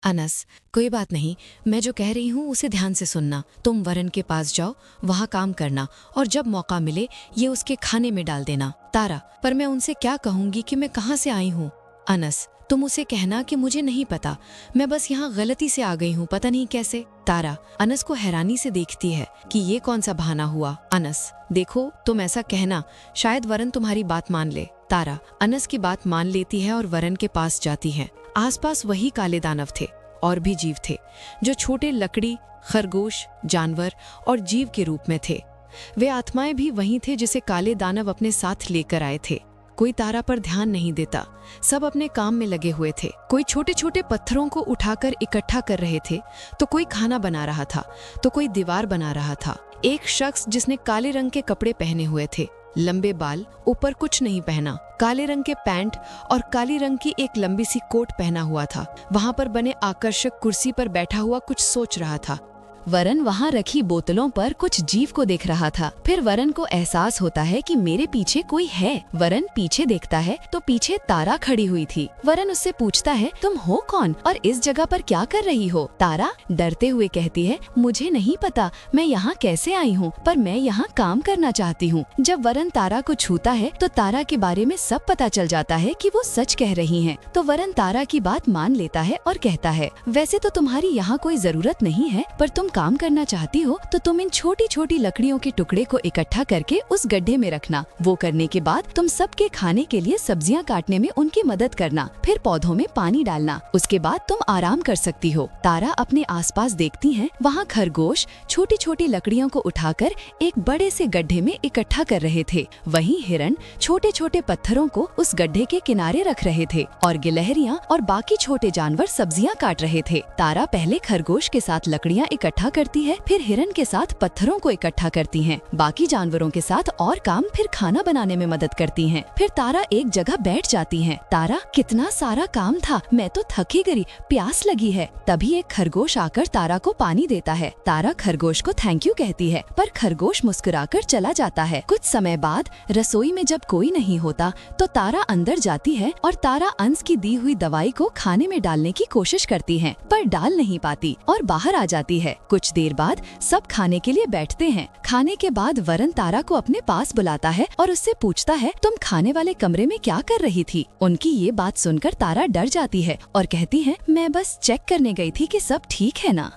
अनस, कोई बात नहीं, मैं जो कह रही हूँ उसे ध्यान से सुनना। तुम वरन के पास जाओ, वहाँ काम करना और जब मौका मिले ये उसके खाने में डाल देना। तारा, पर मैं उनसे क्या कहूँगी कि मैं कहाँ से आई हूँ? अनस, तुम उसे कहना कि मुझे नहीं पता, मैं बस यहाँ गलती से आ गई हूँ, पता नहीं कैसे। तारा अनस को हैरानी से देखती है कि ये कौन सा बहाना हुआ। अनस, देखो तुम ऐसा कहना, शायद वरन तुम्हारी बात मान ले। तारा अनस की बात मान लेती है और वरन के पास जाती है। आसपास वही काले दानव थे और भी जीव थे जो छोटे लकड़ी, खरगोश, जानवर और जीव के रूप में थे। वे आत्माएं भी वही थे जिसे काले दानव अपने साथ लेकर आए थे। कोई तारा पर ध्यान नहीं देता, सब अपने काम में लगे हुए थे। कोई छोटे छोटे पत्थरों को उठाकर इकट्ठा कर रहे थे, तो कोई खाना बना रहा था, तो कोई दीवार बना रहा था। एक शख्स जिसने काले रंग के कपड़े पहने हुए थे, लंबे बाल, ऊपर कुछ नहीं पहना, काले रंग के पैंट और काली रंग की एक लंबी सी कोट पहना हुआ था, वहां पर बने आकर्षक कुर्सी पर बैठा हुआ कुछ सोच रहा था। वरन वहां रखी बोतलों पर कुछ जीव को देख रहा था। फिर वरन को एहसास होता है कि मेरे पीछे कोई है। वरन पीछे देखता है तो पीछे तारा खड़ी हुई थी। वरन उससे पूछता है, तुम हो कौन और इस जगह पर क्या कर रही हो? तारा डरते हुए कहती है, मुझे नहीं पता मैं यहाँ कैसे आई हूँ, पर मैं यहाँ काम करना चाहती हूँ। जब वरन तारा को छूता है तो तारा के बारे में सब पता चल जाता है कि वो सच कह रही हैं। तो वरन तारा की बात मान लेता है और कहता है, वैसे तो तुम्हारी यहाँ कोई जरूरत नहीं है, पर तुम काम करना चाहती हो तो तुम इन छोटी छोटी लकड़ियों के टुकड़े को इकट्ठा करके उस गड्ढे में रखना। वो करने के बाद तुम सबके खाने के लिए सब्जियां काटने में उनकी मदद करना, फिर पौधों में पानी डालना। उसके बाद तुम आराम कर सकती हो। तारा अपने आसपास देखती है, वहाँ खरगोश छोटी छोटी लकड़ियों को उठाकर एक बड़े से गड्ढे में इकट्ठा कर रहे थे। वहीं हिरण छोटे छोटे पत्थरों को उस गड्ढे के किनारे रख रहे थे और गिलहरियां और बाकी छोटे जानवर सब्जियां काट रहे थे। तारा पहले खरगोश के साथ लकड़ियां इकट्ठा करती है, फिर हिरण के साथ पत्थरों को इकट्ठा करती हैं, बाकी जानवरों के साथ और काम, फिर खाना बनाने में मदद करती हैं। फिर तारा एक जगह बैठ जाती है। तारा, कितना सारा काम था, मैं तो थकी गई, प्यास लगी है। तभी एक खरगोश आकर तारा को पानी देता है। तारा खरगोश को थैंक यू कहती है, पर खरगोश मुस्कुराकर चला जाता है। कुछ समय बाद रसोई में जब कोई नहीं होता तो तारा अंदर जाती है और तारा अंश की दी हुई दवाई को खाने में डालने की कोशिश करती है, पर डाल नहीं पाती और बाहर आ जाती है। कुछ देर बाद सब खाने के लिए बैठते हैं। खाने के बाद वरन तारा को अपने पास बुलाता है और उससे पूछता है, तुम खाने वाले कमरे में क्या कर रही थी? उनकी ये बात सुनकर तारा डर जाती है और कहती है, मैं बस चेक करने गई थी कि सब ठीक है ना।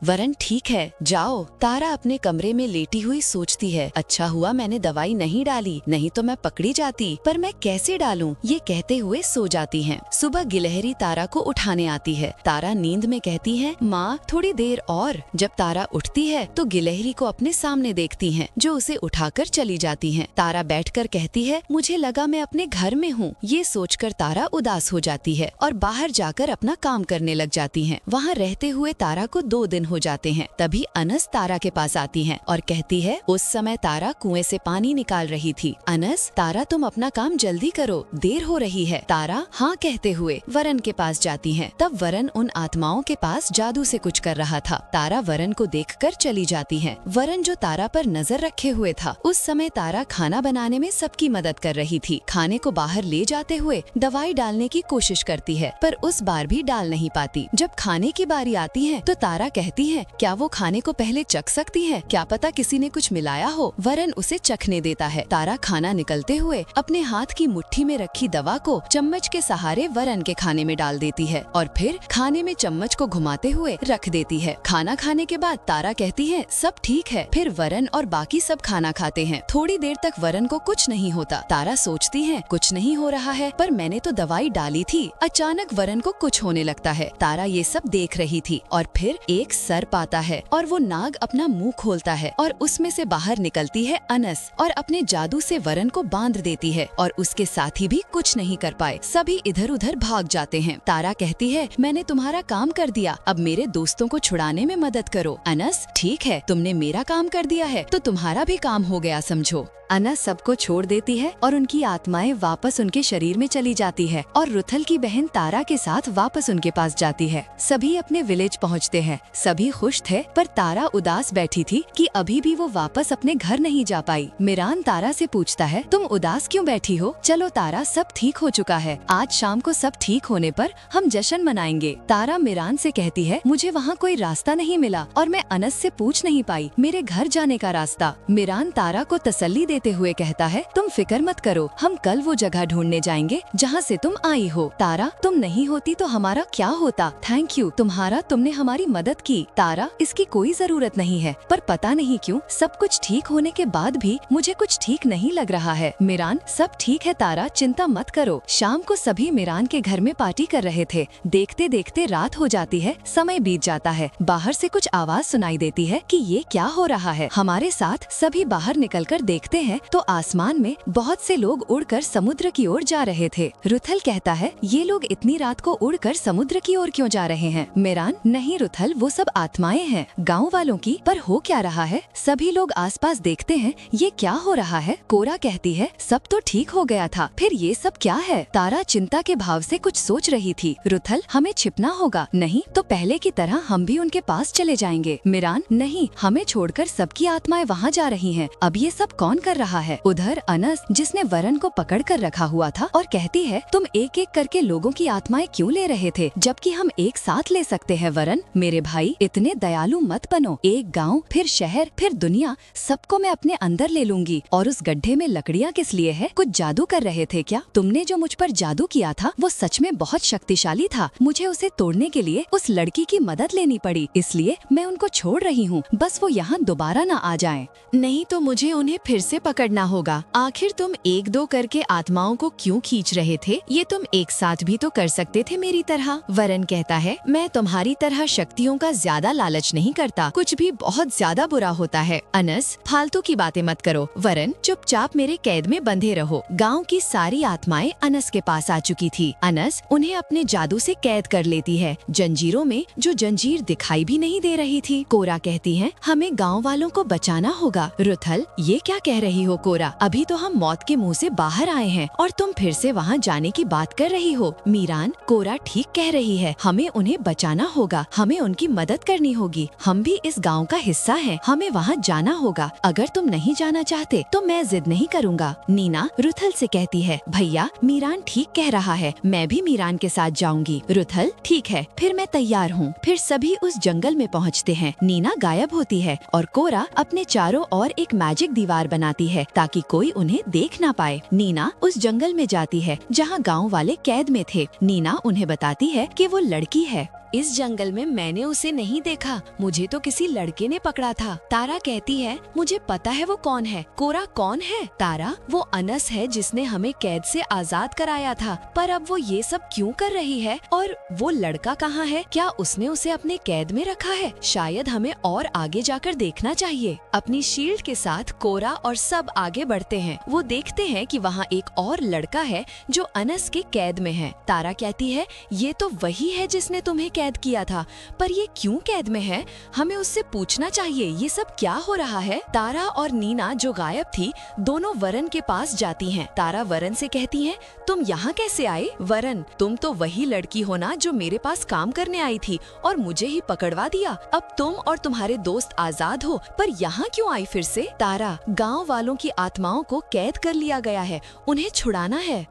वरन, ठीक है, जाओ। तारा अपने कमरे में लेटी हुई सोचती है, अच्छा हुआ मैंने दवाई नहीं डाली, नहीं तो मैं पकड़ी जाती, पर मैं कैसे डालूं? ये कहते हुए सो जाती हैं। सुबह गिलहरी तारा को उठाने आती है। तारा नींद में कहती है, माँ थोड़ी देर और। जब तारा उठती है तो गिलहरी को अपने सामने देखती है, जो उसे उठाकर चली जाती है। तारा बैठकर कहती है, मुझे लगा मैं अपने घर में हूँ। ये सोचकर तारा उदास हो जाती है और बाहर जाकर अपना काम करने लग जाती है। वहाँ रहते हुए तारा को 2 दिन हो जाते हैं। तभी अनस तारा के पास आती है और कहती है, उस समय तारा कुएं से पानी निकाल रही थी। अनस, तारा तुम अपना काम जल्दी करो, देर हो रही है। तारा हाँ कहते हुए वरन के पास जाती है। तब वरन उन आत्माओं के पास जादू से कुछ कर रहा था। तारा वरन को देखकर चली जाती है। वरन जो तारा पर नजर रखे हुए था, उस समय तारा खाना बनाने में सबकी मदद कर रही थी। खाने को बाहर ले जाते हुए दवाई डालने की कोशिश करती है, पर उस बार भी डाल नहीं पाती। जब खाने की बारी आती है तो तारा कहती है, क्या वो खाने को पहले चख सकती है? क्या पता किसी ने कुछ मिलाया हो। वरन उसे चखने देता है। तारा खाना निकलते हुए अपने हाथ की मुट्ठी में रखी दवा को चम्मच के सहारे वरन के खाने में डाल देती है और फिर खाने में चम्मच को घुमाते हुए रख देती है। खाना खाने के बाद तारा कहती है, सब ठीक है। फिर वरन और बाकी सब खाना खाते हैं। थोड़ी देर तक वरन को कुछ नहीं होता। तारा सोचती है, कुछ नहीं हो रहा है, पर मैंने तो दवाई डाली थी। अचानक वरन को कुछ होने लगता है। तारा ये सब देख रही थी और फिर एक सर्प आता है और वो नाग अपना मुंह खोलता है और उसमें से बाहर निकलती है अनस और अपने जादू से वरन को बांध देती है और उसके साथी भी कुछ नहीं कर पाए। सभी इधर उधर भाग जाते हैं। तारा कहती है, मैंने तुम्हारा काम कर दिया, अब मेरे दोस्तों को छुड़ाने में मदद करो। अनस, ठीक है, तुमने मेरा काम कर दिया है तो तुम्हारा भी काम हो गया समझो। अनस सबको छोड़ देती है और उनकी आत्माएं वापस उनके शरीर में चली जाती है और रुथल की बहन तारा के साथ वापस उनके पास जाती है। सभी अपने विलेज पहुँचते हैं। सभी खुश थे, पर तारा उदास बैठी थी कि अभी भी वो वापस अपने घर नहीं जा पाई। मीरान तारा से पूछता है, तुम उदास क्यों बैठी हो? चलो तारा, सब ठीक हो चुका है। आज शाम को सब ठीक होने पर हम जश्न मनाएंगे। तारा मीरान से कहती है, मुझे वहाँ कोई रास्ता नहीं मिला और मैं अनस से पूछ नहीं पाई मेरे घर जाने का रास्ता। मीरान तारा को तसल्ली देते हुए कहता है, तुम फिक्र मत करो, हम कल वो जगह ढूंढने जाएंगे जहाँ से तुम आई हो। तारा, तुम नहीं होती तो हमारा क्या होता? थैंक यू तुम्हारा, तुमने हमारी मदद की। तारा, इसकी कोई जरूरत नहीं है, पर पता नहीं क्यों सब कुछ ठीक होने के बाद भी मुझे कुछ ठीक नहीं लग रहा है। मीरान, सब ठीक है तारा, चिंता मत करो। शाम को सभी मीरान के घर में पार्टी कर रहे थे। देखते देखते रात हो जाती है, समय बीत जाता है। बाहर से कुछ आवाज सुनाई देती है कि ये क्या हो रहा है। हमारे साथ सभी बाहर निकलकर देखते हैं तो आसमान में बहुत से लोग उड़कर समुद्र की ओर जा रहे थे। रुथल कहता है, ये लोग इतनी रात को उड़कर समुद्र की ओर क्यों जा रहे हैं? मीरान, नहीं रुथल, वो सब आत्माएं हैं गाँव वालों की। पर हो क्या रहा है? सभी लोग आसपास देखते हैं, ये क्या हो रहा है? कोरा कहती है, सब तो ठीक हो गया था, फिर ये सब क्या है? तारा चिंता के भाव से कुछ सोच रही थी। रुथल, हमें छिपना होगा, नहीं तो पहले की तरह हम भी उनके पास चले जाएंगे। मीरान, नहीं, हमें छोड़कर सबकी आत्माएं वहाँ जा रही हैं। अब ये सब कौन कर रहा है? उधर अनस, जिसने वरन को पकड़ कर रखा हुआ था, और कहती है, तुम एक एक करके लोगों की आत्माएं क्यों ले रहे थे, जबकि हम एक साथ ले सकते हैं? वरन, मेरे भाई, इतने दयालु मत बनो। एक गाँव, फिर शहर, फिर दुनिया, सबको मैं अपने अंदर ले लूंगी। और उस गड्ढे में लकड़ियाँ किस लिए है? कुछ जादू कर रहे थे क्या? तुमने जो मुझ पर जादू किया था वो सच में बहुत शक्तिशाली था। मुझे उसे तोड़ने के लिए उस लड़की की मदद लेनी पड़ी, इसलिए मैं उनको छोड़ रही हूँ। बस वो यहाँ दोबारा न आ जाएं। नहीं तो मुझे उन्हें फिर से पकड़ना होगा। आखिर तुम एक दो करके आत्माओं को क्यों खींच रहे थे? ये तुम एक साथ भी तो कर सकते थे मेरी तरह। वरन कहता है, मैं तुम्हारी तरह शक्तियों का ज्यादा लालच नहीं करता, कुछ भी बहुत ज्यादा बुरा होता है। अनस, फालतू की बातें मत करो। वरन, चुपचाप मेरे कैद में बंधे रहो। गाँव की सारी आत्माएं अनस के पास आ चुकी थी। अनस उन्हें अपने जादू से कैद कर लेती है, जंजीरों में जो जंजीर दिखाई भी नहीं दे रही थी। कोरा कहती है, हमें गाँव वालों को बचाना होगा। रुथल, ये क्या कह रही हो कोरा? अभी तो हम मौत के मुंह से बाहर आए हैं और तुम फिर से वहाँ जाने की बात कर रही हो। मीरान, कोरा ठीक कह रही है, हमें उन्हें बचाना होगा, हमें उनकी मदद करनी होगी। हम भी इस गाँव का हिस्सा हैं, हमें वहाँ जाना होगा। अगर तुम नहीं जाना चाहते तो मैं जिद नहीं करूँगा। नीना रुथल से कहती है, भैया मीरान ठीक कह रहा है, मैं भी मीरान के साथ जाऊंगी। रुथल, ठीक है, फिर मैं तैयार हूँ। फिर सभी उस जंगल में पहुँचते हैं। नीना गायब होती है और कोरा अपने चारों ओर एक मैजिक दीवार बनाती है ताकि कोई उन्हें देख ना पाए। नीना उस जंगल में जाती है जहाँ गाँव वाले कैद में थे। नीना उन्हें बताती है कि वो लड़की है। इस जंगल में मैंने उसे नहीं देखा, मुझे तो किसी लड़के ने पकड़ा था। तारा कहती है, मुझे पता है वो कौन है। कोरा, कौन है? तारा, वो अनस है जिसने हमें कैद से आजाद कराया था, पर अब वो ये सब क्यों कर रही है? और वो लड़का कहाँ है? क्या उसने उसे अपने कैद में रखा है? शायद हमें और आगे जाकर देखना चाहिए। अपनी शील्ड के साथ कोरा और सब आगे बढ़ते हैं। वो देखते हैं कि वहाँ एक और लड़का है जो अनस के कैद में है। तारा कहती है, ये तो वही है जिसने तुम्हें कैद किया था, पर ये क्यों कैद में है? हमें उससे पूछना चाहिए, ये सब क्या हो रहा है? तारा और नीना जो गायब थी, दोनों वरन के पास जाती हैं। तारा वरन से कहती है, तुम यहाँ कैसे आए? वरन, तुम तो वही लड़की हो ना जो मेरे पास काम करने आई थी और मुझे ही पकड़वा दिया। अब तुम और तुम्हारे दोस्त आजाद हो, पर यहाँ क्यों आई फिर से? तारा, गाँव वालों की आत्माओं को कैद कर लिया गया है, उन्हें छुड़ाना है।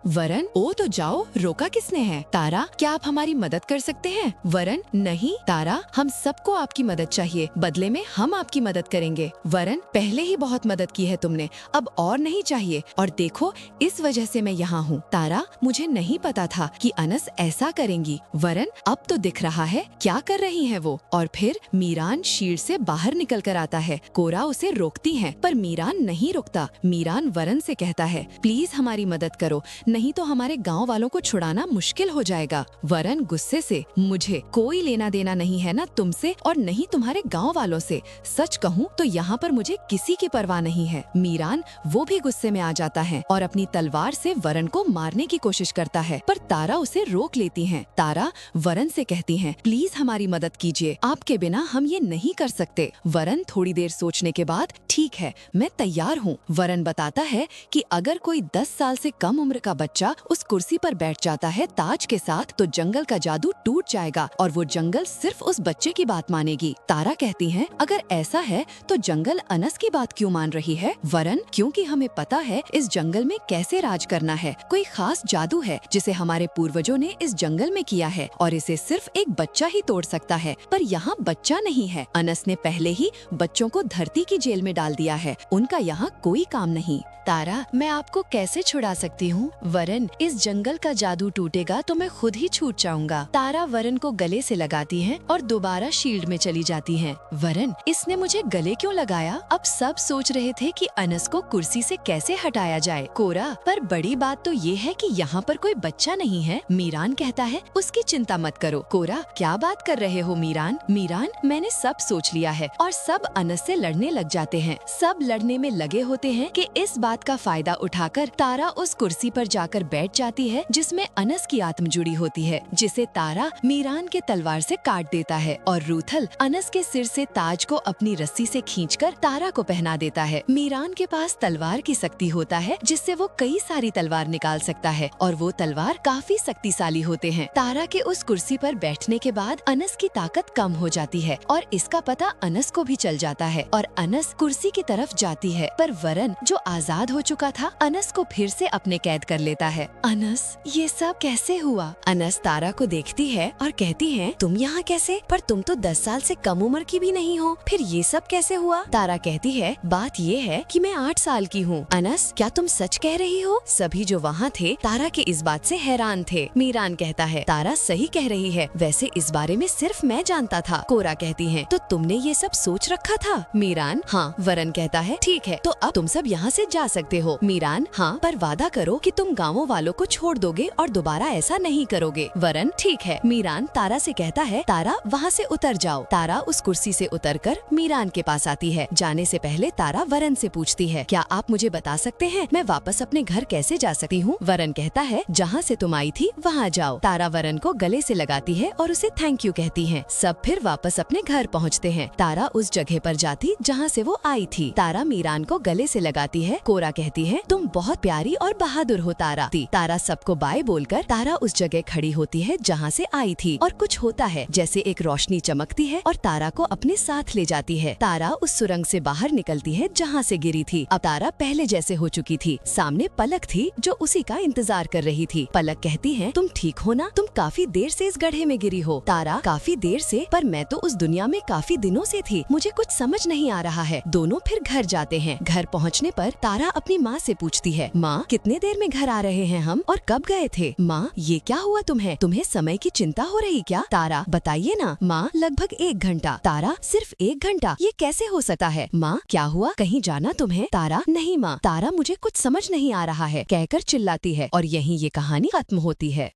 वरन, ओ तो जाओ, रोका किसने है? तारा, क्या आप हमारी मदद कर सकते हैं? वरन, नहीं तारा, हम सबको आपकी मदद चाहिए, बदले में हम आपकी मदद करेंगे। वरन, पहले ही बहुत मदद की है तुमने, अब और नहीं चाहिए, और देखो इस वजह से मैं यहाँ हूँ। तारा, मुझे नहीं पता था कि अनस ऐसा करेंगी। वरन, अब तो दिख रहा है क्या कर रही है वो। और फिर मीरान शील्ड से बाहर निकल कर आता है। कोरा उसे रोकती है, पर मीरान नहीं रुकता। मीरान वरन से कहता है, प्लीज हमारी मदद करो, नहीं तो हमारे गाँव वालों को छुड़ाना मुश्किल हो जाएगा। वरन गुस्से से, मुझे कोई लेना देना नहीं है ना तुमसे और नहीं तुम्हारे गाँव वालों से। सच कहूँ तो यहाँ पर मुझे किसी की परवाह नहीं है। मीरान वो भी गुस्से में आ जाता है और अपनी तलवार से वरन को मारने की कोशिश करता है, पर तारा उसे रोक लेती है। तारा वरन से कहती है, प्लीज हमारी मदद कीजिए, आपके बिना हम ये नहीं कर सकते। वरन थोड़ी देर सोचने के बाद, ठीक है मैं तैयार हूँ। वरन बताता है कि अगर कोई 10 साल से कम उम्र का बच्चा उस कुर्सी पर बैठ जाता है ताज के साथ तो जंगल का जादू टूट जाएगा और वो जंगल सिर्फ उस बच्चे की बात मानेगी। तारा कहती है, अगर ऐसा है तो जंगल अनस की बात क्यों मान रही है? वरन क्योंकि हमें पता है इस जंगल में कैसे राज करना है। कोई खास जादू है जिसे हमारे पूर्वजों ने इस जंगल में किया है और इसे सिर्फ एक बच्चा ही तोड़ सकता है। पर यहाँ बच्चा नहीं है। अनस ने पहले ही बच्चों को धरती की जेल में डाल दिया है, उनका यहाँ कोई काम नहीं। तारा, मैं आपको कैसे छुड़ा सकती हूँ? वरन इस जंगल का जादू टूटेगा तो मैं खुद ही छूट जाऊंगा। तारा वरन को गले से लगाती है और दोबारा शील्ड में चली जाती है। वरन, इसने मुझे गले क्यों लगाया? अब सब सोच रहे थे कि अनस को कुर्सी से कैसे हटाया जाए। कोरा, पर बड़ी बात तो ये है कि यहाँ पर कोई बच्चा नहीं है। मीरान कहता है, उसकी चिंता मत करो। कोरा, क्या बात कर रहे हो मीरान? मीरान, मैंने सब सोच लिया है और सब अनस से लड़ने लग जाते हैं। सब लड़ने में लगे होते हैं कि इस बात का फायदा उठाकर तारा उस कुर्सी पर जाकर बैठ जाती है जिसमें अनस की आत्म जुड़ी होती है, जिसे तारा मीरान के तलवार से काट देता है और रूथल अनस के सिर से ताज को अपनी रस्सी से खींचकर तारा को पहना देता है। मीरान के पास तलवार की शक्ति होता है जिससे वो कई सारी तलवार निकाल सकता है और वो तलवार काफी शक्तिशाली होते हैं। तारा के उस कुर्सी पर बैठने के बाद अनस की ताकत कम हो जाती है और इसका पता अनस को भी चल जाता है और अनस कुर्सी की तरफ जाती है, पर वरन जो आजाद हो चुका था अनस को फिर से अपने कैद कर लेता है। अनस, ये सब कैसे हुआ? अनस तारा को देखती है और कहती है, तुम यहाँ कैसे? पर तुम तो 10 साल से कम उम्र की भी नहीं हो, फिर ये सब कैसे हुआ? तारा कहती है, बात ये है कि मैं 8 साल की हूँ। अनस, क्या तुम सच कह रही हो? सभी जो वहाँ थे तारा के इस बात से हैरान थे। मीरान कहता है, तारा सही कह रही है, वैसे इस बारे में सिर्फ मैं जानता था। कोरा कहती है, तो तुमने ये सब सोच रखा था? मीरान, हाँ। वरन कहता है, ठीक है, तो अब तुम सब यहाँ से जा सकते हो। मीरान, हाँ, पर वादा करो कि तुम गाँव वालों को छोड़ दोगे और दोबारा ऐसा नहीं करोगे। वरन, ठीक है। मीरान तारा से कहता है, तारा वहाँ से उतर जाओ। तारा उस कुर्सी से उतरकर मीरान के पास आती है। जाने से पहले तारा वरन से पूछती है, क्या आप मुझे बता सकते हैं मैं वापस अपने घर कैसे जा सकती हूँ? वरन कहता है, जहाँ से तुम आई थी वहाँ जाओ। तारा वरन को गले से लगाती है और उसे थैंक यू कहती है। सब फिर वापस अपने घर पहुँचते हैं। तारा उस जगह पर जाती जहाँ से वो आई थी। तारा मीरान को गले से लगाती है। कोरा कहती है, तुम बहुत प्यारी और बहादुर हो तारा। तारा सबको बाय बोलकर तारा उस जगह खड़ी होती है जहाँ से आई थी और कुछ होता है जैसे एक रोशनी चमकती है और तारा को अपने साथ ले जाती है। तारा उस सुरंग से बाहर निकलती है जहाँ से गिरी थी। अब तारा पहले जैसे हो चुकी थी। सामने पलक थी जो उसी का इंतजार कर रही थी। पलक कहती है, तुम ठीक हो ना? तुम काफी देर से इस गड्ढे में गिरी हो। तारा, काफी देर से? पर मैं तो उस दुनिया में काफी दिनों से थी, मुझे कुछ समझ नहीं आ रहा है। दोनों फिर घर जाते हैं। घर पहुँचने पर तारा अपनी माँ से पूछती है, माँ कितने देर में घर आ रहे हैं हम और कब गए थे? माँ, ये क्या हुआ तुम्हें समय की चिंता हो रही क्या? तारा, बताइए ना। माँ, लगभग 1 घंटा। तारा, सिर्फ 1 घंटा? ये कैसे हो सकता है? माँ, क्या हुआ, कहीं जाना तुम्हें? तारा, नहीं माँ। तारा, मुझे कुछ समझ नहीं आ रहा है कहकर चिल्लाती है और यहीं ये कहानी खत्म होती है।